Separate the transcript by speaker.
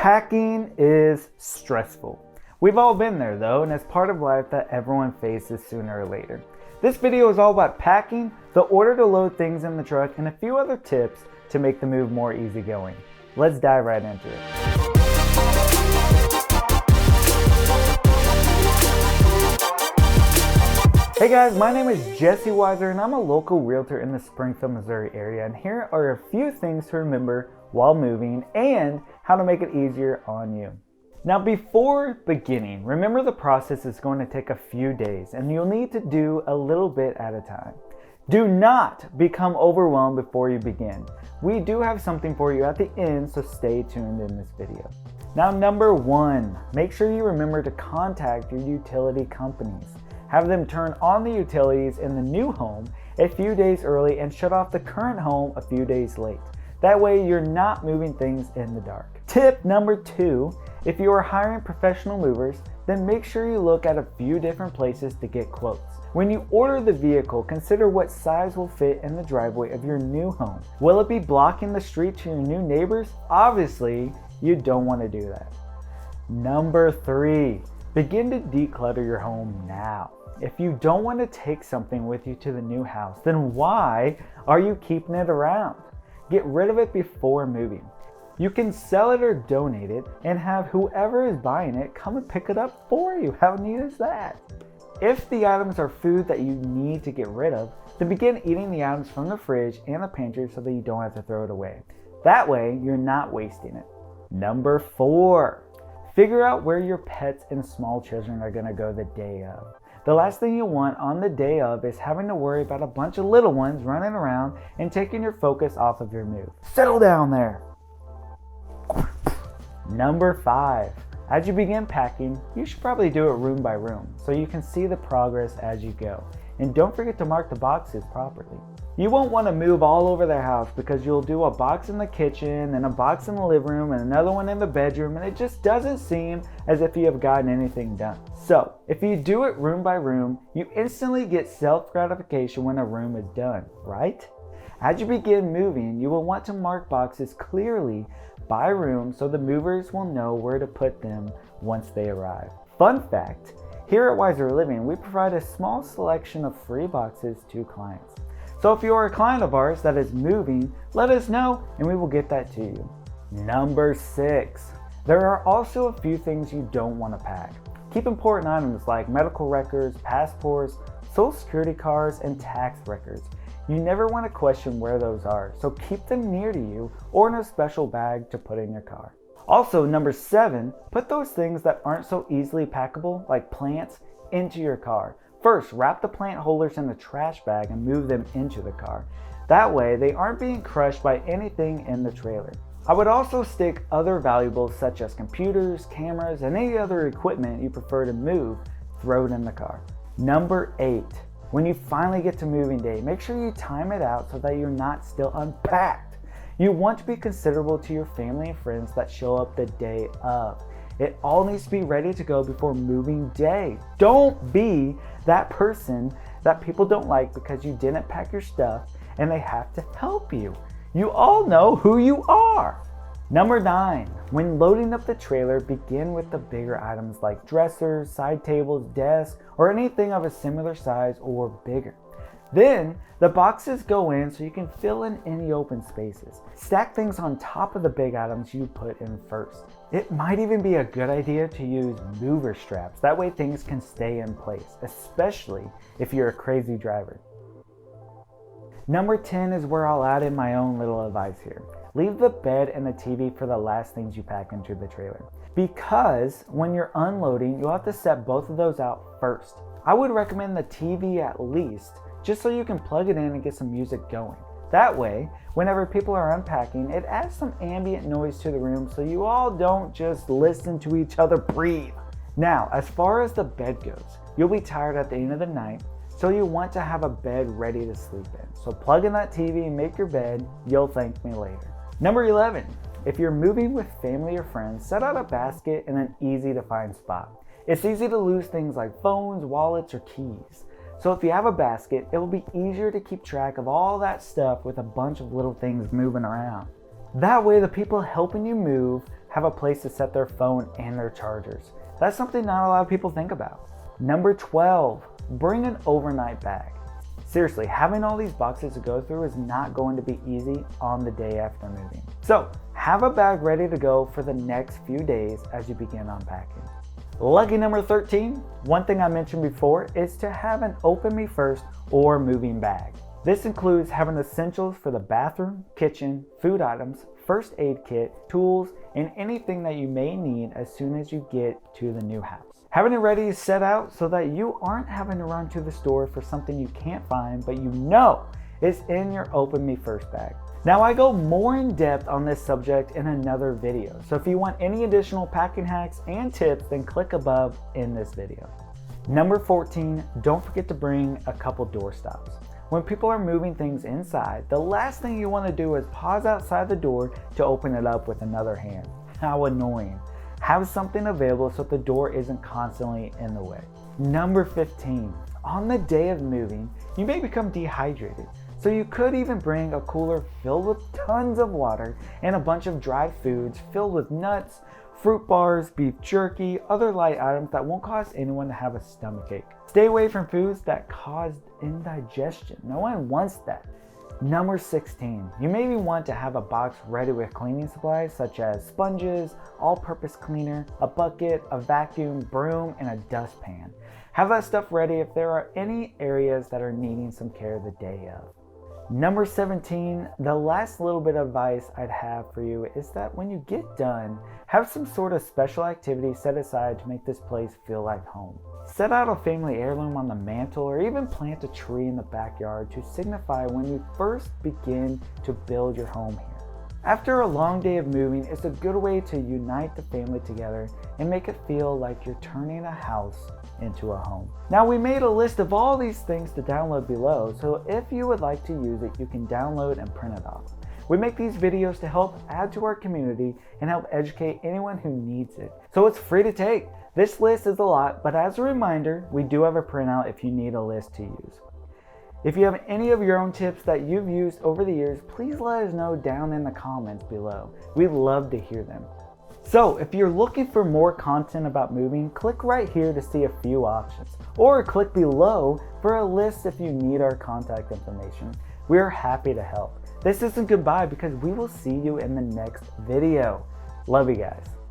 Speaker 1: Packing is stressful. We've all been there though, and it's part of life that everyone faces sooner or later. This video is all about packing, the order to load things in the truck, and a few other tips to make the move more easygoing. Let's dive right into it. Hey guys, my name is Jesse Weiser and I'm a local realtor in the Springfield, Missouri area, and here are a few things to remember while moving and how to make it easier on you. Now before beginning, remember the process is going to take a few days and you'll need to do a little bit at a time. Do not become overwhelmed before you begin. We do have something for you at the end, so stay tuned in this video. Now number one, make sure you remember to contact your utility companies. Have them turn on the utilities in the new home a few days early and shut off the current home a few days late. That way you're not moving things in the dark. Tip number two, if you are hiring professional movers, then make sure you look at a few different places to get quotes. When you order the vehicle, consider what size will fit in the driveway of your new home. Will it be blocking the street to your new neighbors? Obviously, you don't want to do that. Number three, begin to declutter your home now. If you don't want to take something with you to the new house, then why are you keeping it around? Get rid of it before moving. You can sell it or donate it and have whoever is buying it come and pick it up for you. How neat is that? If the items are food that you need to get rid of, then begin eating the items from the fridge and the pantry so that you don't have to throw it away. That way, you're not wasting it. Number four, figure out where your pets and small children are going to go the day of. The last thing you want on the day of is having to worry about a bunch of little ones running around and taking your focus off of your move. Settle down there. Number five, as you begin packing, you should probably do it room by room so you can see the progress as you go. And don't forget to mark the boxes properly. You won't want to move all over the house because you'll do a box in the kitchen and a box in the living room and another one in the bedroom, and it just doesn't seem as if you have gotten anything done. So if you do it room by room, you instantly get self-gratification when a room is done, right? As you begin moving, you will want to mark boxes clearly by room so the movers will know where to put them once they arrive. Fun fact, here at Wiser Living, we provide a small selection of free boxes to clients. So if you are a client of ours that is moving, let us know and we will get that to you. Number six, there are also a few things you don't want to pack. Keep important items like medical records, passports, social security cards, and tax records. You never want to question where those are, so keep them near to you or in a special bag to put in your car. Also, number seven, put those things that aren't so easily packable, like plants, into your car. First, wrap the plant holders in a trash bag and move them into the car. That way, they aren't being crushed by anything in the trailer. I would also stick other valuables such as computers, cameras, and any other equipment you prefer to move, throw it in the car. Number eight, when you finally get to moving day, make sure you time it out so that you're not still unpacked. You want to be considerable to your family and friends that show up the day of. It all needs to be ready to go before moving day. Don't be that person that people don't like because you didn't pack your stuff and they have to help you. You all know who you are. Number nine, when loading up the trailer, begin with the bigger items like dressers, side tables, desks, or anything of a similar size or bigger. Then the boxes go in so you can fill in any open spaces. Stack things on top of the big items you put in first. It might even be a good idea to use mover straps. That way things can stay in place, especially if you're a crazy driver. Number 10 is where I'll add in my own little advice here. Leave the bed and the TV for the last things you pack into the trailer. Because when you're unloading, you'll have to set both of those out first. I would recommend the TV at least, just so you can plug it in and get some music going. That way, whenever people are unpacking, it adds some ambient noise to the room so you all don't just listen to each other breathe. Now, as far as the bed goes, you'll be tired at the end of the night, so you want to have a bed ready to sleep in. So plug in that TV and make your bed. You'll thank me later. Number 11, if you're moving with family or friends, set out a basket in an easy to find spot. It's easy to lose things like phones, wallets, or keys. So if you have a basket, it will be easier to keep track of all that stuff with a bunch of little things moving around. That way the people helping you move have a place to set their phone and their chargers. That's something not a lot of people think about. Number 12, bring an overnight bag. Seriously, having all these boxes to go through is not going to be easy on the day after moving. So have a bag ready to go for the next few days as you begin unpacking. Lucky number 13, one thing I mentioned before is to have an open me first or moving bag. This includes having essentials for the bathroom, kitchen, food items, first aid kit, tools, and anything that you may need as soon as you get to the new house. Having it ready is set out so that you aren't having to run to the store for something you can't find, but you know is in your open me first bag. Now I go more in depth on this subject in another video, so if you want any additional packing hacks and tips, then click above in this video. Number 14, don't forget to bring a couple door stops. When people are moving things inside, the last thing you want to do is pause outside the door to open it up with another hand. How annoying. Have something available so the door isn't constantly in the way. Number 15, on the day of moving, you may become dehydrated. So you could even bring a cooler filled with tons of water and a bunch of dried foods filled with nuts, fruit bars, beef jerky, other light items that won't cause anyone to have a stomachache. Stay away from foods that cause indigestion. No one wants that. Number 16, you maybe want to have a box ready with cleaning supplies such as sponges, all-purpose cleaner, a bucket, a vacuum, broom, and a dustpan. Have that stuff ready if there are any areas that are needing some care the day of. Number 17, the last little bit of advice I'd have for you is that when you get done, have some sort of special activity set aside to make this place feel like home. Set out a family heirloom on the mantle or even plant a tree in the backyard to signify when you first begin to build your home here. After a long day of moving, it's a good way to unite the family together and make it feel like you're turning a house into a home. Now we made a list of all these things to download below, so if you would like to use it, you can download and print it off. We make these videos to help add to our community and help educate anyone who needs it. So it's free to take. This list is a lot, but as a reminder, we do have a printout if you need a list to use. If you have any of your own tips that you've used over the years, please let us know down in the comments below. We'd love to hear them. So if you're looking for more content about moving, click right here to see a few options, or click below for a list if you need our contact information. We're happy to help. This isn't goodbye because we will see you in the next video. Love you guys.